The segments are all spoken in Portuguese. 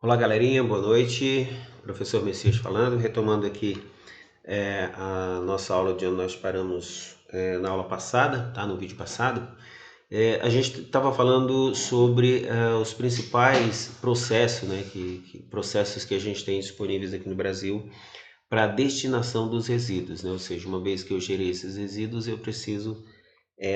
Olá, galerinha, boa noite. Professor Messias falando, retomando aqui a nossa aula de onde nós paramos na aula passada, tá? No vídeo passado. A gente estava falando sobre os principais processos, né? Processos que a gente tem disponíveis aqui no Brasil para a destinação dos resíduos, né? Ou seja, uma vez que eu gerei esses resíduos, eu preciso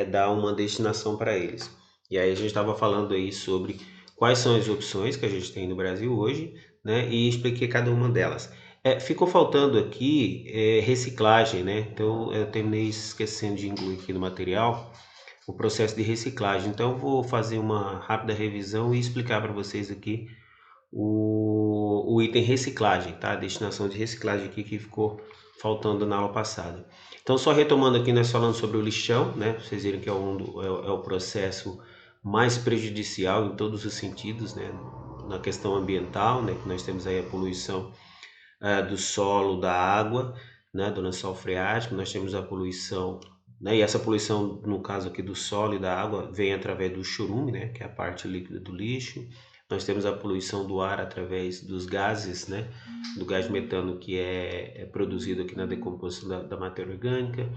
dar uma destinação para eles. E aí a gente estava falando aí sobre quais são as opções que a gente tem no Brasil hoje, né? E expliquei cada uma delas. Ficou faltando aqui reciclagem, né? Então eu terminei esquecendo de incluir aqui no material o processo de reciclagem. Então eu vou fazer uma rápida revisão e explicar para vocês aqui o item reciclagem, tá? A destinação de reciclagem aqui que ficou faltando na aula passada. Então, só retomando aqui, nós falamos sobre o lixão, né? Pra vocês verem que é o processo mais prejudicial em todos os sentidos, né? Na questão ambiental, né? Que nós temos aí a poluição do solo, da água, né? Do lençol freático, nós temos a poluição, né? E essa poluição, no caso aqui do solo e da água, vem através do chorume, né? Que é a parte líquida do lixo. Nós temos a poluição do ar através dos gases, né? Do gás metano que é produzido aqui na decomposição da matéria orgânica.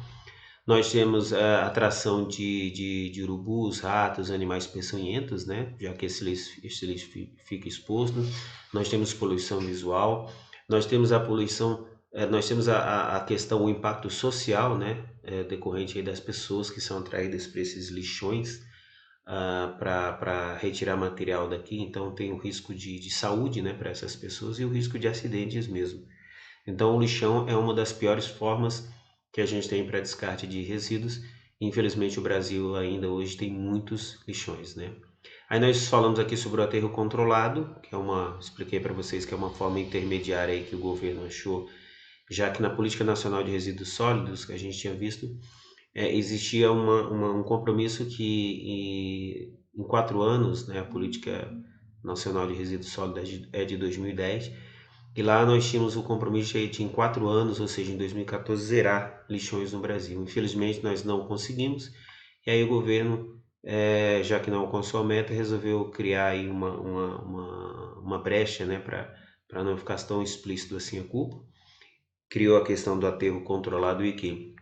Nós temos a atração de urubus, ratos, animais peçonhentos, né? Já que esse lixo fica exposto. Nós temos poluição visual. Nós temos a poluição, nós temos a questão, o impacto social, né? Decorrente aí das pessoas que são atraídas para esses lixões para retirar material daqui. Então tem o risco de saúde, né? Para essas pessoas e o risco de acidentes mesmo. Então, o lixão é uma das piores formas que a gente tem para descarte de resíduos. Infelizmente, o Brasil ainda hoje tem muitos lixões, né? Aí nós falamos aqui sobre o aterro controlado, que expliquei para vocês que é uma forma intermediária aí que o governo achou, já que na Política Nacional de Resíduos Sólidos, que a gente tinha visto, existia um compromisso que em 4 anos, né, a Política Nacional de Resíduos Sólidos é de 2010, e lá nós tínhamos o compromisso de em 4 anos, ou seja, em 2014, zerar lixões no Brasil. Infelizmente, nós não conseguimos. E aí o governo, já que não alcançou a meta, resolveu criar aí uma brecha, né, para não ficar tão explícito assim a culpa. Criou a questão do aterro controlado e que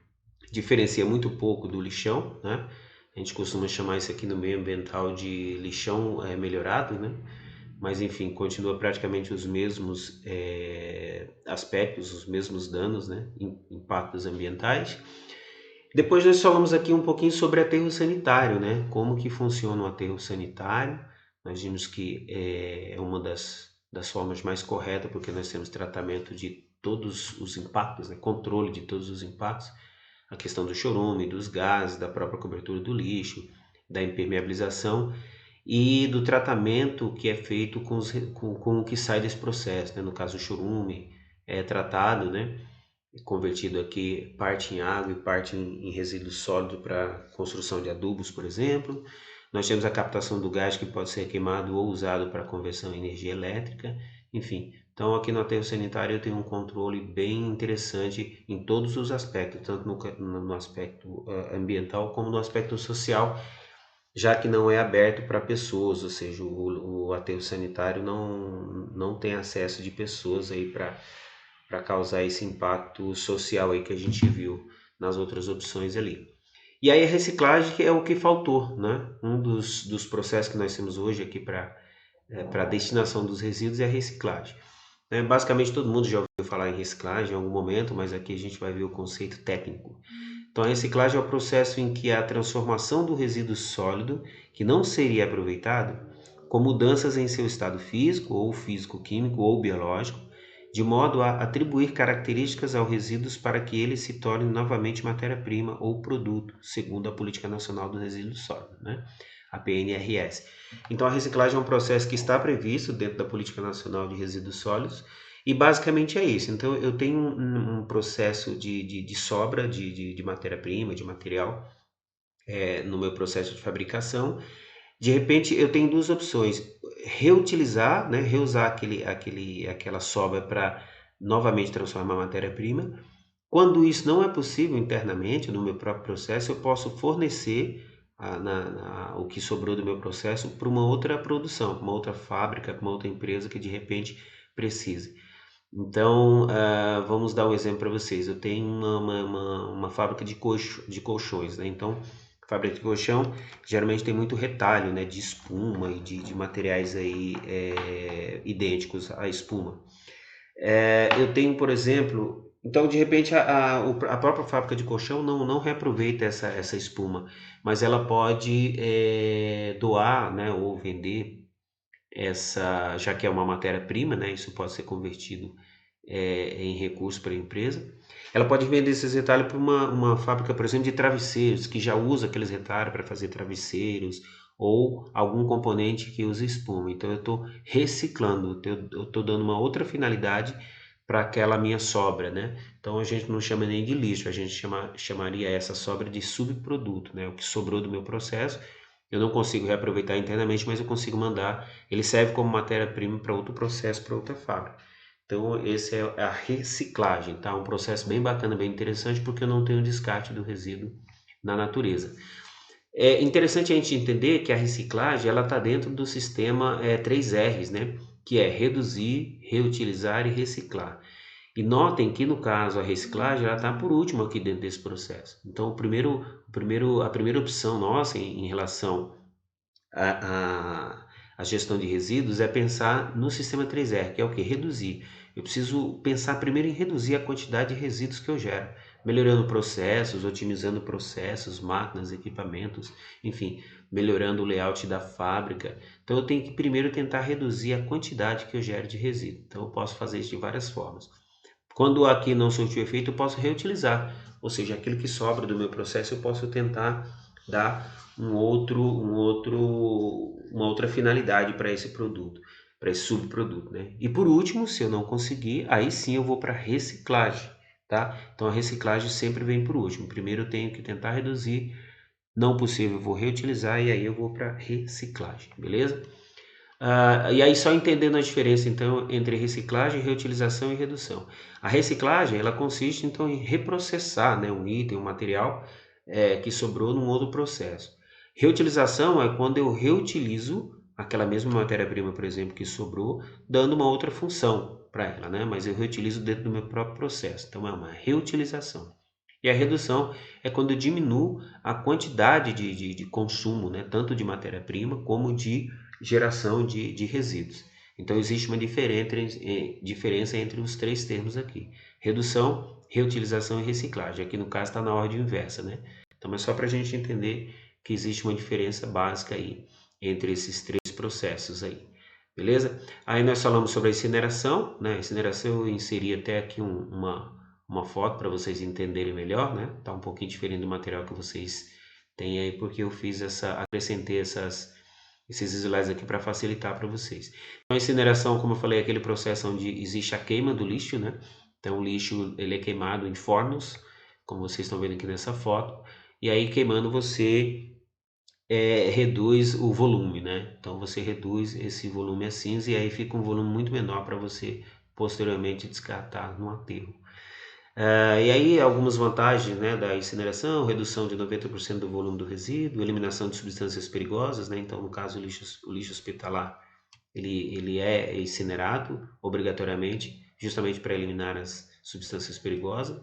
diferencia muito pouco do lixão, né? A gente costuma chamar isso aqui no meio ambiental de lixão melhorado, né? Mas enfim, continua praticamente os mesmos aspectos, os mesmos danos, né? Impactos ambientais. Depois nós falamos aqui um pouquinho sobre aterro sanitário, né? Como que funciona o aterro sanitário. Nós vimos que é uma das formas mais corretas, porque nós temos tratamento de todos os impactos, né? Controle de todos os impactos, a questão do chorume, dos gases, da própria cobertura do lixo, da impermeabilização e do tratamento que é feito com o que sai desse processo, né? No caso, o chorume é tratado, né? Convertido aqui parte em água e parte em resíduo sólido para construção de adubos, por exemplo. Nós temos a captação do gás que pode ser queimado ou usado para conversão em energia elétrica, enfim. Então aqui no aterro sanitário eu tenho um controle bem interessante em todos os aspectos, tanto no aspecto ambiental como no aspecto social, já que não é aberto para pessoas, ou seja, o aterro sanitário não tem acesso de pessoas aí para causar esse impacto social aí que a gente viu nas outras opções ali. E aí a reciclagem que é o que faltou, né? Um dos processos que nós temos hoje aqui para a destinação dos resíduos é a reciclagem. Basicamente todo mundo já ouviu falar em reciclagem em algum momento, mas aqui a gente vai ver o conceito técnico. Então a reciclagem é o processo em que a transformação do resíduo sólido, que não seria aproveitado, com mudanças em seu estado físico ou físico-químico ou biológico, de modo a atribuir características ao resíduos para que ele se torne novamente matéria-prima ou produto, segundo a Política Nacional do Resíduo Sólido, né? A PNRS. Então, a reciclagem é um processo que está previsto dentro da Política Nacional de Resíduos Sólidos e basicamente é isso. Então, eu tenho um processo de sobra de matéria-prima, de material, no meu processo de fabricação. De repente, eu tenho duas opções: reutilizar, né, reusar aquela sobra para novamente transformar em matéria-prima. Quando isso não é possível internamente, no meu próprio processo, eu posso fornecer o que sobrou do meu processo para uma outra produção, para uma outra fábrica, para uma outra empresa que de repente precise. Então, vamos dar um exemplo para vocês. Eu tenho uma fábrica de colchões, né? Então, fábrica de colchão geralmente tem muito retalho, né? De espuma e de materiais aí idênticos à espuma. Eu tenho, por exemplo, então de repente a própria fábrica de colchão não reaproveita essa espuma, mas ela pode doar, né? Ou vender já que é uma matéria-prima, né? Isso pode ser convertido em recurso para a empresa. Ela pode vender esses retalhos para uma fábrica, por exemplo, de travesseiros, que já usa aqueles retalhos para fazer travesseiros, ou algum componente que usa espuma. Então eu estou reciclando, eu estou dando uma outra finalidade para aquela minha sobra, né? Então a gente não chama nem de lixo, a gente chamaria essa sobra de subproduto, né? O que sobrou do meu processo, eu não consigo reaproveitar internamente, mas eu consigo mandar, ele serve como matéria-prima para outro processo, para outra fábrica. Então, esse é a reciclagem, tá? Um processo bem bacana, bem interessante, porque eu não tenho descarte do resíduo na natureza. É interessante a gente entender que a reciclagem, ela está dentro do sistema 3Rs, né? Que é reduzir, reutilizar e reciclar. E notem que, no caso, a reciclagem, ela está por último aqui dentro desse processo. Então, a primeira opção nossa em relação a gestão de resíduos é pensar no sistema 3R, que é o que? Reduzir. Eu preciso pensar primeiro em reduzir a quantidade de resíduos que eu gero, melhorando processos, otimizando processos, máquinas, equipamentos, enfim, melhorando o layout da fábrica. Então eu tenho que primeiro tentar reduzir a quantidade que eu gero de resíduo. Então eu posso fazer isso de várias formas. Quando aqui não surtiu efeito, eu posso reutilizar, ou seja, aquilo que sobra do meu processo eu posso tentar dar uma outra finalidade para esse produto, para esse subproduto, né? E por último, se eu não conseguir, aí sim eu vou para reciclagem, tá? Então a reciclagem sempre vem por último. Primeiro eu tenho que tentar reduzir, não possível eu vou reutilizar e aí eu vou para reciclagem, beleza? E aí só entendendo a diferença então entre reciclagem, reutilização e redução. A reciclagem ela consiste então em reprocessar, né, um item, um material que sobrou num outro processo. Reutilização é quando eu reutilizo aquela mesma matéria-prima, por exemplo, que sobrou, dando uma outra função para ela, né? Mas eu reutilizo dentro do meu próprio processo. Então é uma reutilização. E a redução é quando eu diminuo a quantidade de consumo, né? Tanto de matéria-prima como de geração de resíduos. Então existe uma diferença entre os três termos aqui: redução, reutilização e reciclagem. Aqui no caso está na ordem inversa, né? Então é só para a gente entender que existe uma diferença básica aí entre esses três processos aí. Beleza? Aí nós falamos sobre a incineração, né? A incineração eu inseri até aqui uma foto para vocês entenderem melhor, né? Tá um pouquinho diferente do material que vocês têm aí, porque eu acrescentei esses slides aqui para facilitar para vocês. Então, a incineração, como eu falei, é aquele processo onde existe a queima do lixo, né? Então, o lixo ele é queimado em fornos, como vocês estão vendo aqui nessa foto, e aí queimando você reduz o volume, né? Então, você reduz esse volume a cinza e aí fica um volume muito menor para você posteriormente descartar no aterro. E aí algumas vantagens, né, da incineração: redução de 90% do volume do resíduo, eliminação de substâncias perigosas, né? Então, no caso, o lixo hospitalar, ele é incinerado obrigatoriamente, justamente para eliminar as substâncias perigosas.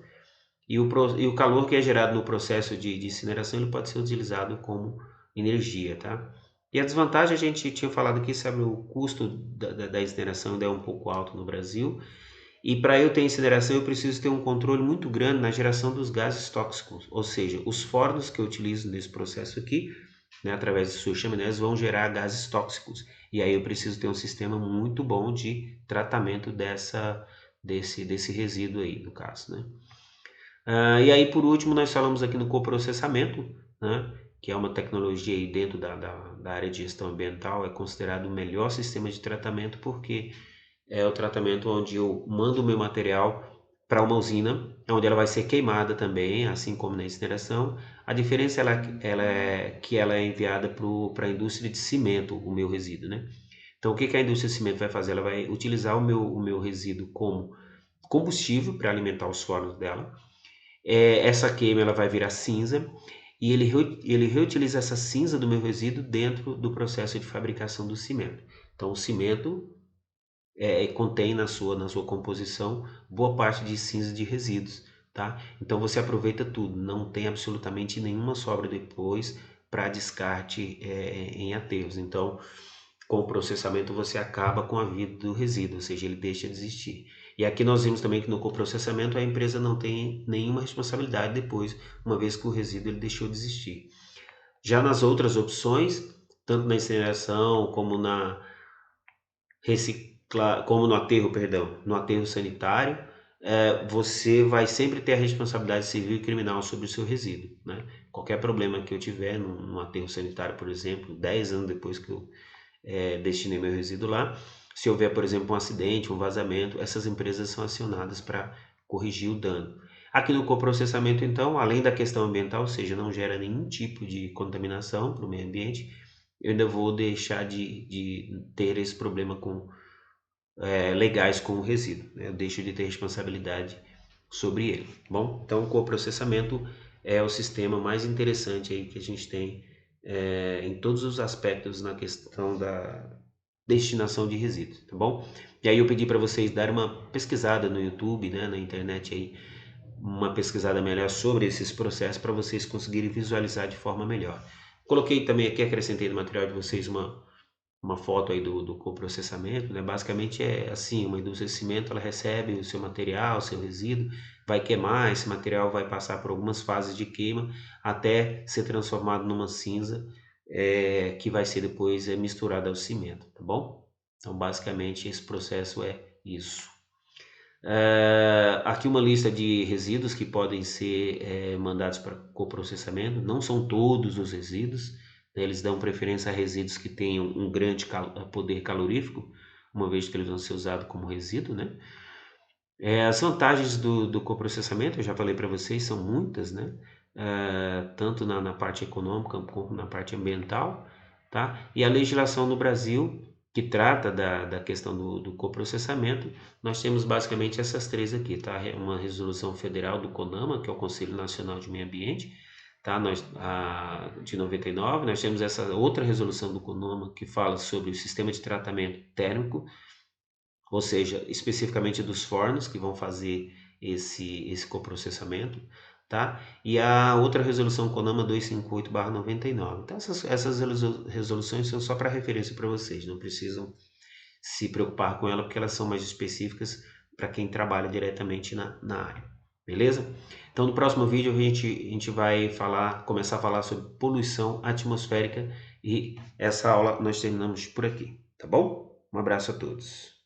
E o calor que é gerado no processo de incineração, ele pode ser utilizado como energia, tá? E a desvantagem, a gente tinha falado aqui sobre o custo da incineração, ainda é um pouco alto no Brasil. E para eu ter incineração, eu preciso ter um controle muito grande na geração dos gases tóxicos, ou seja, os fornos que eu utilizo nesse processo aqui, né, através de suas chaminés, vão gerar gases tóxicos. E aí eu preciso ter um sistema muito bom de tratamento desse resíduo aí, no caso, né? E aí, por último, nós falamos aqui no coprocessamento, né, que é uma tecnologia aí dentro da área de gestão ambiental, é considerado o melhor sistema de tratamento, porque é o tratamento onde eu mando o meu material para uma usina, onde ela vai ser queimada também, assim como na incineração. A diferença é que ela é enviada para a indústria de cimento, o meu resíduo, né? Então, o que a indústria de cimento vai fazer? Ela vai utilizar o meu resíduo como combustível para alimentar os fornos dela. Essa queima ela vai virar cinza e ele reutiliza essa cinza do meu resíduo dentro do processo de fabricação do cimento. Então, o cimento contém na sua composição boa parte de cinza de resíduos, tá? Então você aproveita tudo, não tem absolutamente nenhuma sobra depois para descarte em aterros. Então, com o processamento você acaba com a vida do resíduo, ou seja, ele deixa de existir. E aqui nós vimos também que no coprocessamento a empresa não tem nenhuma responsabilidade depois, uma vez que o resíduo ele deixou de existir. Já nas outras opções, tanto na incineração como como no aterro, perdão, no aterro sanitário, você vai sempre ter a responsabilidade civil e criminal sobre o seu resíduo, né? Qualquer problema que eu tiver no aterro sanitário, por exemplo, 10 anos depois que eu destinei meu resíduo lá, se houver, por exemplo, um acidente, um vazamento, essas empresas são acionadas para corrigir o dano. Aqui no coprocessamento, então, além da questão ambiental, ou seja, não gera nenhum tipo de contaminação para o meio ambiente, eu ainda vou deixar de ter esse problema legais com o resíduo, né? Eu deixo de ter responsabilidade sobre ele. Bom, então o coprocessamento é o sistema mais interessante aí que a gente tem em todos os aspectos na questão da destinação de resíduos, tá bom? E aí eu pedi para vocês darem uma pesquisada no YouTube, né, na internet aí, uma pesquisada melhor sobre esses processos para vocês conseguirem visualizar de forma melhor. Coloquei também aqui, acrescentei no material de vocês uma foto aí do coprocessamento, né? Basicamente é assim, uma indústria de cimento, ela recebe o seu material, o seu resíduo, vai queimar, esse material vai passar por algumas fases de queima até ser transformado numa cinza que vai ser depois misturada ao cimento, tá bom? Então, basicamente, esse processo é isso. Aqui uma lista de resíduos que podem ser mandados para coprocessamento. Não são todos os resíduos, né? Eles dão preferência a resíduos que tenham um grande poder calorífico, uma vez que eles vão ser usados como resíduo, né? As vantagens do coprocessamento, eu já falei para vocês, são muitas, né? Tanto na parte econômica como na parte ambiental, tá? E a legislação no Brasil, que trata da questão do coprocessamento, nós temos basicamente essas três aqui, tá? Uma resolução federal do CONAMA, que é o Conselho Nacional de Meio Ambiente, tá? De 99, nós temos essa outra resolução do CONAMA que fala sobre o sistema de tratamento térmico, ou seja, especificamente dos fornos que vão fazer esse coprocessamento, tá? E a outra resolução CONAMA 258/99. Então, essas resoluções são só para referência para vocês, não precisam se preocupar com ela, porque elas são mais específicas para quem trabalha diretamente na área, beleza? Então, no próximo vídeo, a gente vai começar a falar sobre poluição atmosférica e essa aula nós terminamos por aqui, tá bom? Um abraço a todos.